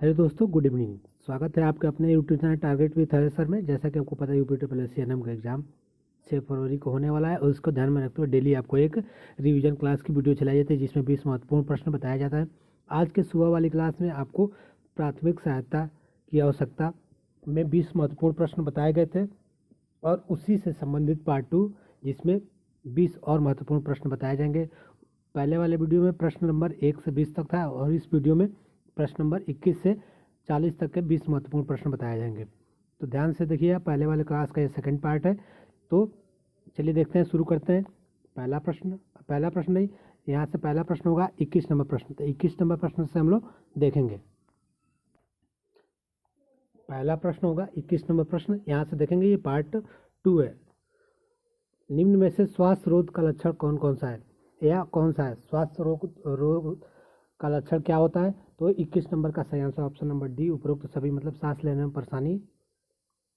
Hello दोस्तों, good evening. स्वागत है आपके अपने YouTube channel target with Hare sir में। जैसा कि आपको पता है, UP triple S C N M का एग्जाम 6 फरवरी को होने वाला है और उसको ध्यान में रखते हुए डेली आपको एक रिवीजन क्लास की वीडियो चलाई जाती है जिसमें 20 महत्वपूर्ण प्रश्न बताया जाता है। आज के सुबह वाली क्लास में आपको प्राथमिक सहायता की आवश्यकता में 20 महत्वपूर्ण प्रश्न बताए गए थे और उसी से संबंधित पार्ट 2 जिसमें 20 और महत्वपूर्ण प्रश्न बताए जाएंगे। पहले वाले वीडियो में प्रश्न नंबर 1 से 20 तक था और इस वीडियो में प्रश्न नंबर 21 से 40 तक के 20 महत्वपूर्ण प्रश्न बताए जाएंगे। तो ध्यान से देखिए, पहले वाले क्लास का ये सेकंड पार्ट है। तो चलिए देखते हैं, शुरू करते हैं। पहला प्रश्न नहीं, यहाँ से पहला प्रश्न होगा 21 नंबर प्रश्न। तो 21 नंबर प्रश्न से हम लोग देखेंगे। पहला प्रश्न होगा 21 नंबर प्रश्न, यहाँ से देखेंगे। ये पार्ट 2 है। निम्न में से श्वास रोग का लक्षण कौन कौन सा है या कौन सा है? श्वास रोग का लक्षण क्या होता है? तो 21 नंबर का सही आंसर ऑप्शन नंबर डी, उपरोक्त सभी। मतलब सांस लेने में परेशानी,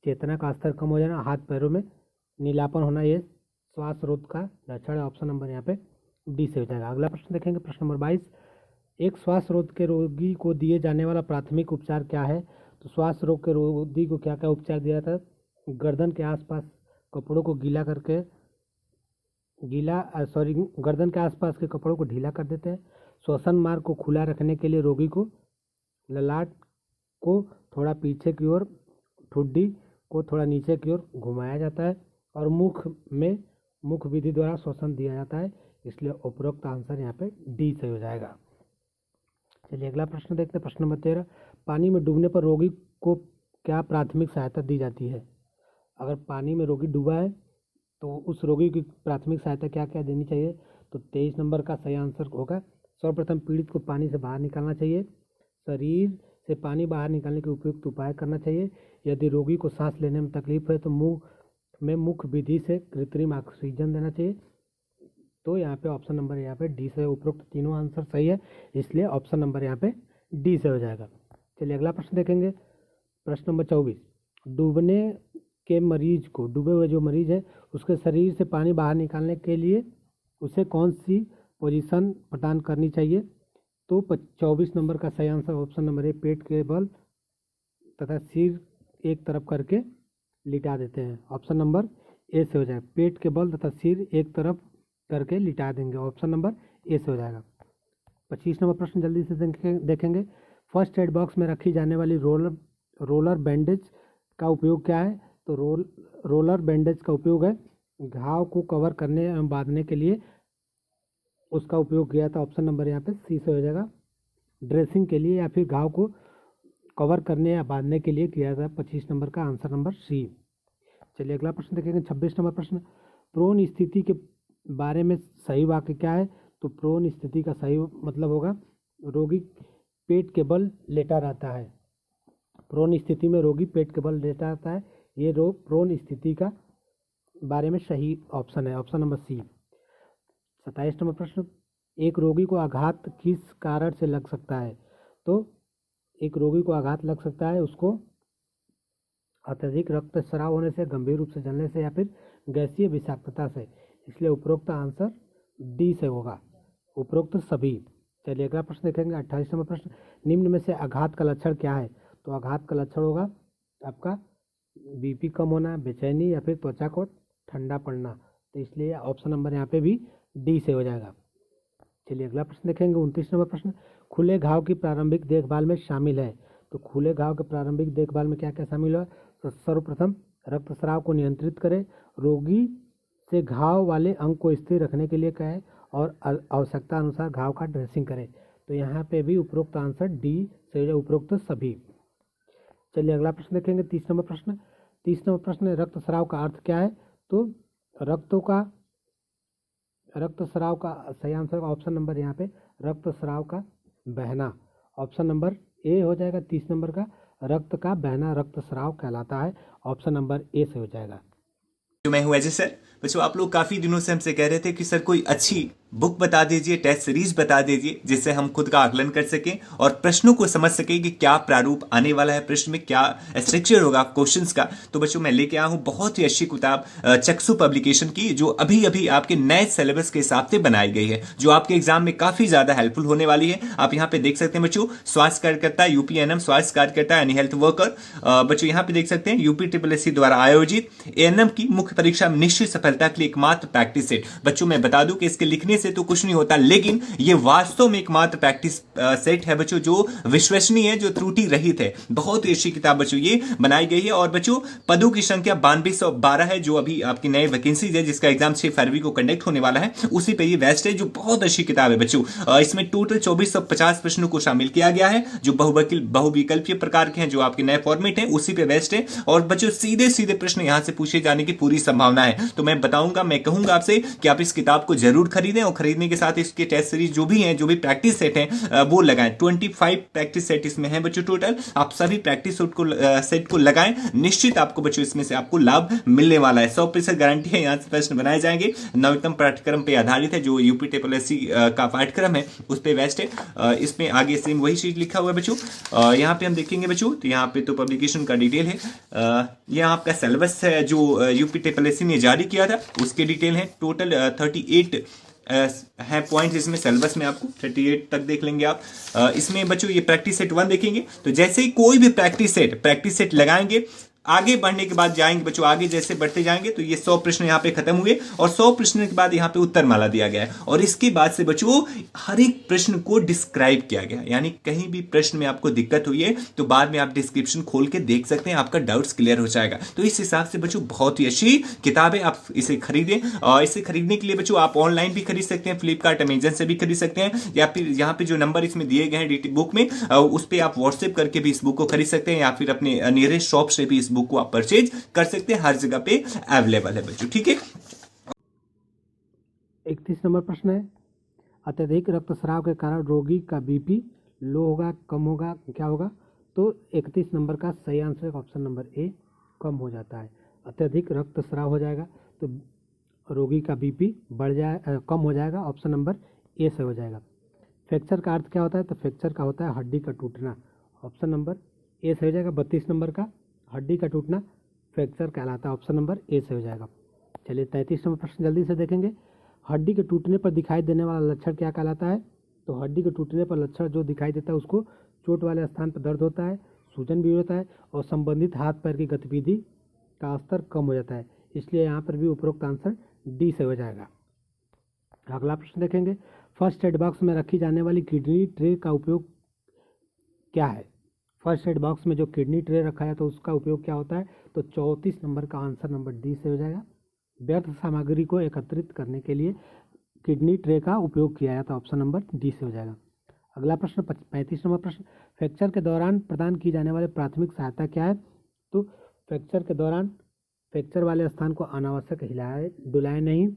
चेतना का स्तर कम हो जाना, हाथ पैरों में नीलापन होना, ये श्वास रोग का लक्षण है। ऑप्शन नंबर यहाँ पे डी से हो जाएगा। अगला प्रश्न देखेंगे, प्रश्न नंबर 22। एक श्वास रोग के रोगी को दिए जाने वाला प्राथमिक उपचार क्या है? तो श्वास रोग के रोगी को क्या क्या उपचार दिया जाता है? गर्दन के आसपास कपड़ों को गर्दन के आसपास के कपड़ों को ढीला कर देते हैं। श्वसन मार्ग को खुला रखने के लिए रोगी को ललाट को थोड़ा पीछे की ओर, ठुड्डी को थोड़ा नीचे की ओर घुमाया जाता है और मुख विधि द्वारा श्वसन दिया जाता है। इसलिए उपरोक्त आंसर यहाँ पे डी से हो जाएगा। चलिए अगला प्रश्न देखते हैं, प्रश्न नंबर 13। पानी में डूबने पर रोगी को क्या प्राथमिक सहायता दी जाती है? अगर पानी में रोगी डूबा है तो उस रोगी की प्राथमिक सहायता क्या क्या देनी चाहिए? तो 23 नंबर का सही आंसर होगा, सर्वप्रथम पीड़ित को पानी से बाहर निकालना चाहिए, शरीर से पानी बाहर निकालने के उपयुक्त उपाय करना चाहिए। यदि रोगी को सांस लेने में तकलीफ है तो मुख विधि से कृत्रिम ऑक्सीजन देना चाहिए। तो यहाँ पे ऑप्शन नंबर यहाँ पे डी से, उपरोक्त तीनों आंसर सही है, इसलिए ऑप्शन नंबर यहाँ पे डी से हो जाएगा। चलिए अगला प्रश्न देखेंगे, प्रश्न नंबर 24। डूबे हुए जो मरीज है उसके शरीर से पानी बाहर निकालने के लिए उसे कौन सी पोजीशन प्रदान करनी चाहिए? तो 24 नंबर का सही आंसर ऑप्शन नंबर ए, पेट के बल तथा सिर एक तरफ करके लिटा देते हैं। ऑप्शन नंबर ए से हो जाएगा, पेट के बल तथा सिर एक तरफ करके लिटा देंगे। ऑप्शन नंबर ए से हो जाएगा। 25 नंबर प्रश्न जल्दी से देखेंगे। फर्स्ट एड बॉक्स में रखी जाने वाली रोलर बैंडेज का उपयोग क्या है? तो रोलर बैंडेज का उपयोग है घाव को कवर करने एवं बांधने के लिए उसका उपयोग किया था। ऑप्शन नंबर यहाँ पे सी से हो जाएगा, ड्रेसिंग के लिए या फिर घाव को कवर करने या बांधने के लिए किया था। 25 नंबर का आंसर नंबर सी। चलिए अगला प्रश्न देखेंगे, 26 नंबर प्रश्न। प्रोन स्थिति के बारे में सही वाक्य क्या है? तो प्रोन स्थिति का सही मतलब होगा रोगी पेट के बल लेटा रहता है। प्रोन स्थिति में रोगी पेट के बल लेटा रहता है, ये प्रोन स्थिति का बारे में सही ऑप्शन है, ऑप्शन नंबर सी। 27 नंबर प्रश्न। एक रोगी को आघात किस कारण से लग सकता है? तो एक रोगी को आघात लग सकता है उसको अत्यधिक रक्तस्राव होने से, गंभीर रूप से जलने से या फिर गैसीय विषाक्तता से। इसलिए उपरोक्त आंसर डी से होगा, उपरोक्त सभी। चलिए अगला प्रश्न देखेंगे, 28 नंबर प्रश्न। निम्न में से आघात का लक्षण क्या है? तो आघात का लक्षण होगा आपका बीपी कम होना, बेचैनी या फिर त्वचा को ठंडा पड़ना। तो इसलिए ऑप्शन नंबर यहाँ पे भी डी से हो जाएगा। चलिए अगला प्रश्न देखेंगे, 29 नंबर प्रश्न। खुले घाव की प्रारंभिक देखभाल में शामिल है। तो खुले घाव के प्रारंभिक देखभाल में क्या क्या शामिल है? तो सर्वप्रथम रक्तस्राव को नियंत्रित करें, रोगी से घाव वाले अंग को स्थिर रखने के लिए कहें और आवश्यकता अनुसार घाव का ड्रेसिंग करें। तो यहाँ पे भी उपरोक्त आंसर डी से, उपरोक्त सभी। चलिए अगला प्रश्न देखेंगे, 30 नंबर प्रश्न। 30 नंबर प्रश्न, रक्तस्राव का अर्थ क्या है? तो रक्तस्राव का सही आंसर ऑप्शन नंबर यहाँ पे रक्तस्राव का बहना। ऑप्शन नंबर ए हो जाएगा 30 नंबर का, रक्त का बहना रक्तस्राव कहलाता है। ऑप्शन नंबर ए से हो जाएगा। मैं हूं अजय सर। बच्चों आप लोग काफी दिनों से हमसे कह रहे थे कि सर कोई अच्छी बुक बता दीजिए, टेस्ट सीरीज बता दीजिए, जिससे हम खुद का आकलन कर सकें और प्रश्नों को समझ सकें कि क्या प्रारूप आने वाला है, प्रश्न में क्या स्ट्रक्चर होगा क्वेश्चंस का। तो बच्चों मैं लेके आया हूं बहुत ही अच्छी किताब चक्षु पब्लिकेशन की, जो अभी अभी आपके नए सिलेबस के हिसाब से बनाई गई है, जो आपके एग्जाम में काफी ज्यादा हेल्पफुल होने वाली है। आप यहाँ पे देख सकते हैं बच्चों, स्वास्थ्य कार्यकर्ता यूपीएनएम, स्वास्थ्य कार्यकर्ता यानी हेल्थ वर्कर। बच्चों यहाँ पे देख सकते हैं यूपी ट्रिपल एस सी द्वारा आयोजित एएनएम की मुख्य परीक्षा में निश्चित सफलता के लिए एकमात्र प्रैक्टिस सेट। बच्चों मैं बता दूं कि इसके लिखने से तो कुछ नहीं होता, लेकिन ये वास्तव में एकमात्र प्रैक्टिस सेट है बच्चों, जो विश्वसनीय है, जो त्रुटि रहित है। बहुत ही अच्छी किताब बच्चों ये बनाई गई है। और बच्चों पदों की संख्या 9212 है, जो अभी आपकी नई वैकेंसीज है, जिसका एग्जाम 6 फरवरी को कंडक्ट होने वाला है, उसी पे ये बेस्ट है, जो बहुत अच्छी किताब है बच्चों। इसमें टोटल 2450 प्रश्नों को शामिल किया गया है, जो बहुविकल्पीय प्रकार के हैं, जो आपके नए फॉर्मेट है, उसी पे बेस्ट है। और बच्चों सीधे सीधे प्रश्न यहां से पूछे जाने की पूरी संभावना है। तो मैं बताऊंगा, मैं कहूंगा आपसे कि आप इस किताब को जरूर खरीदें, और खरीदने के साथ इसके टेस्ट सीरीज जो भी हैं, जो भी प्रैक्टिस सेट हैं, वो लगाएं। 25 प्रैक्टिस सेट इसमें है बच्चों टोटल। आप सभी प्रैक्टिस सेट को लगाएं, निश्चित आपको बच्चों इसमें से आपको लाभ मिलने वाला है। 100% गारंटी है, यहां से प्रश्न बनाए जाएंगे। नवीनतम पाठ्यक्रम पे आधारित है, जो यूपी ट्रिपल एस सी का पाठ्यक्रम है उस पे बेस्ट है। इसमें आगे सेम वही चीज लिखा हुआ है बच्चों। यहाँ पे हम देखेंगे बच्चों, तो यहाँ पे तो पब्लिकेशन का डिटेल है। यह आपका सिलेबस है जो यूपी ट्रिपल एस सी ने जारी किया था, उसके डिटेल है। टोटल 38 है पॉइंट इसमें सिलेबस में, आपको 38 तक देख लेंगे आप। इसमें बच्चों ये प्रैक्टिस सेट 1 देखेंगे, तो जैसे ही कोई भी प्रैक्टिस सेट लगाएंगे, आगे बढ़ने के बाद जाएंगे बच्चों, आगे जैसे बढ़ते जाएंगे तो ये 100 प्रश्न यहाँ पे खत्म हुए, और 100 प्रश्न के बाद यहाँ पे उत्तर माला दिया गया है। और इसके बाद से बच्चों हर एक प्रश्न को डिस्क्राइब किया गया, यानी कहीं भी प्रश्न में आपको दिक्कत हुई है तो बाद में आप डिस्क्रिप्शन खोल के देख सकते हैं, आपका डाउट्स क्लियर हो जाएगा। तो इस हिसाब से बच्चों बहुत ही अच्छी किताब है, आप इसे खरीदें। और इसे खरीदने के लिए बच्चों आप ऑनलाइन भी खरीद सकते हैं, फ्लिपकार्ट अमेजन से भी खरीद सकते हैं, या फिर यहाँ पे जो नंबर इसमें दिए गए हैं बुक में, उस पर आप व्हाट्सएप करके भी इस बुक को खरीद सकते हैं, या फिर अपने नियरेस्ट शॉप से भी इस बुक को आप परचेज कर सकते हैं। हर जगह पे अवेलेबल है बच्चों, ठीक है। 31 नंबर प्रश्न है, अत्यधिक रक्तस्राव के कारण रोगी का बीपी लो होगा, कम होगा, क्या होगा? तो 31 नंबर का सही आंसर है ऑप्शन नंबर ए, कम हो जाता है। अत्यधिक रक्तस्राव हो जाएगा तो रोगी का बीपी कम हो जाएगा, ऑप्शन नंबर ए से हो जाएगा। फ्रैक्चर का अर्थ क्या होता है? तो फ्रैक्चर का होता है हड्डी का टूटना, ऑप्शन नंबर ए से हो जाएगा। 32 नंबर का हड्डी का टूटना फ्रैक्चर कहलाता है, ऑप्शन नंबर ए से हो जाएगा। चलिए 33 नंबर प्रश्न जल्दी से देखेंगे। हड्डी के टूटने पर दिखाई देने वाला लक्षण क्या कहलाता है? तो हड्डी के टूटने पर लक्षण जो दिखाई देता है उसको चोट वाले स्थान पर दर्द होता है, सूजन भी होता है, और संबंधित हाथ पैर की गतिविधि का स्तर कम हो जाता है। इसलिए यहाँ पर भी उपरोक्त आंसर डी से हो जाएगा। अगला प्रश्न देखेंगे, फर्स्ट एड बॉक्स में रखी जाने वाली किडनी ट्रे का उपयोग क्या है? फर्स्ट एड बॉक्स में जो किडनी ट्रे रखा है तो उसका उपयोग क्या होता है? तो 34 नंबर का आंसर नंबर डी से हो जाएगा। व्यर्थ सामग्री को एकत्रित करने के लिए किडनी ट्रे का उपयोग किया जाता है, ऑप्शन नंबर डी से हो जाएगा। अगला प्रश्न 35 नंबर प्रश्न, फ्रैक्चर के दौरान प्रदान की जाने वाली प्राथमिक सहायता क्या है? तो फ्रैक्चर के दौरान फ्रैक्चर वाले स्थान को अनावश्यक हिलाए डुलाए नहीं,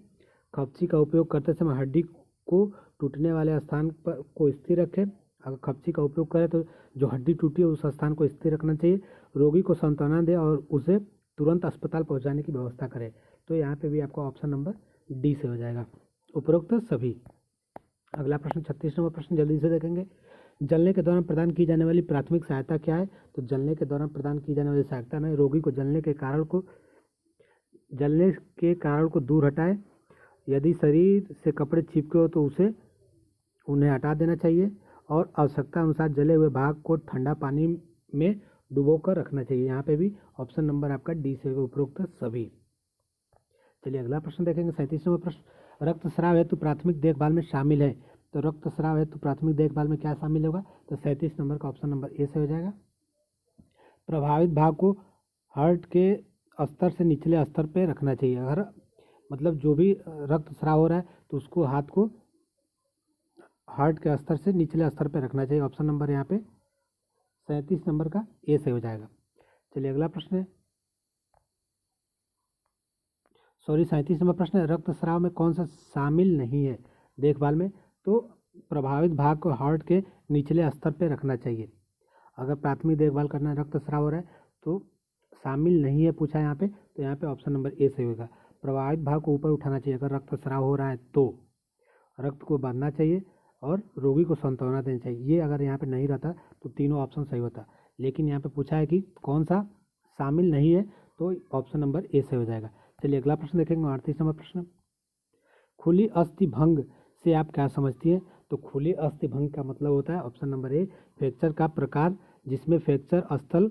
खपची का उपयोग करते समय हड्डी को टूटने वाले स्थान पर को स्थिर रखें। अगर खपची का उपयोग करें तो जो हड्डी टूटी है उस स्थान को स्थिर रखना चाहिए, रोगी को सांत्वना दे और उसे तुरंत अस्पताल पहुंचाने की व्यवस्था करें। तो यहाँ पे भी आपका ऑप्शन नंबर डी से हो जाएगा, उपरोक्त सभी। अगला प्रश्न 36 नंबर प्रश्न जल्दी से देखेंगे, जलने के दौरान प्रदान की जाने वाली प्राथमिक सहायता क्या है? तो जलने के दौरान प्रदान की जाने वाली सहायता में रोगी को जलने के कारण को दूर हटाए, यदि शरीर से कपड़े चिपके हो तो उन्हें हटा देना चाहिए, और आवश्यकता अनुसार जले हुए भाग को ठंडा पानी में डुबो कर रखना चाहिए। यहाँ पे भी ऑप्शन नंबर आपका डी से उपरोक्त सभी। चलिए अगला प्रश्न देखेंगे 37 नंबर प्रश्न, रक्तस्राव हेतु प्राथमिक देखभाल में शामिल है। तो रक्तस्राव हेतु प्राथमिक देखभाल में क्या शामिल होगा? तो 37 नंबर का ऑप्शन नंबर ए से हो जाएगा। प्रभावित भाग को हार्ट के स्तर से निचले स्तर पर रखना चाहिए। अगर मतलब जो भी रक्तस्राव हो रहा है तो उसको हाथ को हार्ट के स्तर से निचले स्तर पर रखना चाहिए, ऑप्शन नंबर यहाँ पे 37 नंबर का ए से हो जाएगा। चलिए अगला प्रश्न है 37 नंबर प्रश्न है, रक्तस्राव में कौन सा शामिल नहीं है देखभाल में? तो प्रभावित भाग को हार्ट के निचले स्तर पर रखना चाहिए। अगर प्राथमिक देखभाल करना है, रक्तस्राव हो रहा है तो शामिल नहीं है पूछा यहाँ पे, तो यहाँ पे ऑप्शन नंबर ए से होगा। प्रभावित भाग को ऊपर उठाना चाहिए। अगर रक्तस्राव हो रहा है तो रक्त को बांधना चाहिए और रोगी को सांत्वना देनी चाहिए। ये अगर यहाँ पे नहीं रहता तो तीनों ऑप्शन सही होता, लेकिन यहाँ पे पूछा है कि कौन सा शामिल नहीं है, तो ऑप्शन नंबर ए सही हो जाएगा। चलिए अगला प्रश्न देखेंगे, 38 नंबर प्रश्न। खुली अस्थि भंग से आप क्या समझती हैं? तो खुली अस्थि भंग का मतलब होता है ऑप्शन नंबर ए, फ्रैक्चर का प्रकार जिसमें फ्रैक्चर स्थल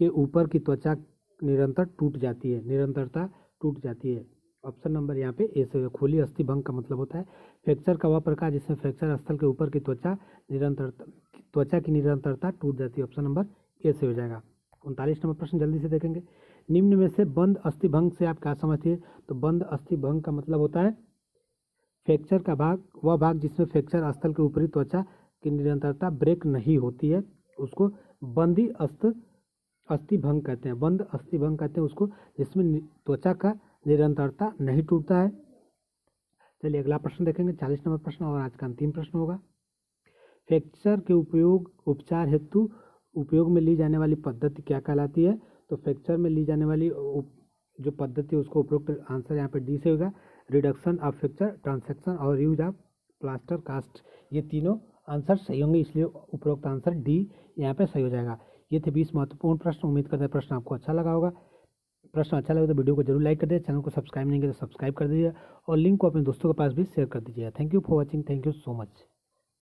के ऊपर की त्वचा निरंतर टूट जाती है, निरंतरता टूट जाती है। ऑप्शन नंबर यहाँ पे ए से। खुली अस्थि भंग का मतलब होता है फ्रैक्चर का वह प्रकार जिसमें फ्रैक्चर स्थल के ऊपर की त्वचा की निरंतरता टूट जाती है। ऑप्शन नंबर ए से हो जाएगा। 39 नंबर प्रश्न जल्दी से देखेंगे। निम्न में से बंद अस्थि भंग से आप क्या समझती है? तो बंद अस्थि भंग का मतलब होता है फ्रैक्चर का भाग वह भाग जिसमें फ्रैक्चर स्थल के ऊपरी त्वचा की निरंतरता ब्रेक नहीं होती है, उसको बंदी अस्थि भंग कहते हैं। बंद अस्थि भंग कहते हैं उसको जिसमें त्वचा का निरंतरता नहीं टूटता है। चलिए अगला प्रश्न देखेंगे, 40 नंबर प्रश्न और आज का अंतिम प्रश्न होगा। फ्रैक्चर के उपचार हेतु उपयोग में ली जाने वाली पद्धति क्या कहलाती है? तो फ्रैक्चर में ली जाने वाली जो पद्धति उसको उपरोक्त आंसर यहाँ पे डी से होगा। रिडक्शन ऑफ फ्रैक्चर, ट्रांसेक्शन और यूज ऑफ प्लास्टर कास्ट, ये तीनों आंसर सही होंगे, इसलिए उपरोक्त आंसर डी यहाँ पे सही हो जाएगा। ये थे 20 महत्वपूर्ण प्रश्न। उम्मीद करते हैं प्रश्न आपको अच्छा लगा होगा। प्रश्न अच्छा लगे तो वीडियो को जरूर लाइक कर दीजिए, चैनल को सब्सक्राइब नहीं किया तो सब्सक्राइब कर दीजिए और लिंक को अपने दोस्तों के पास भी शेयर कर दीजिए। Thank you for watching, thank you so much.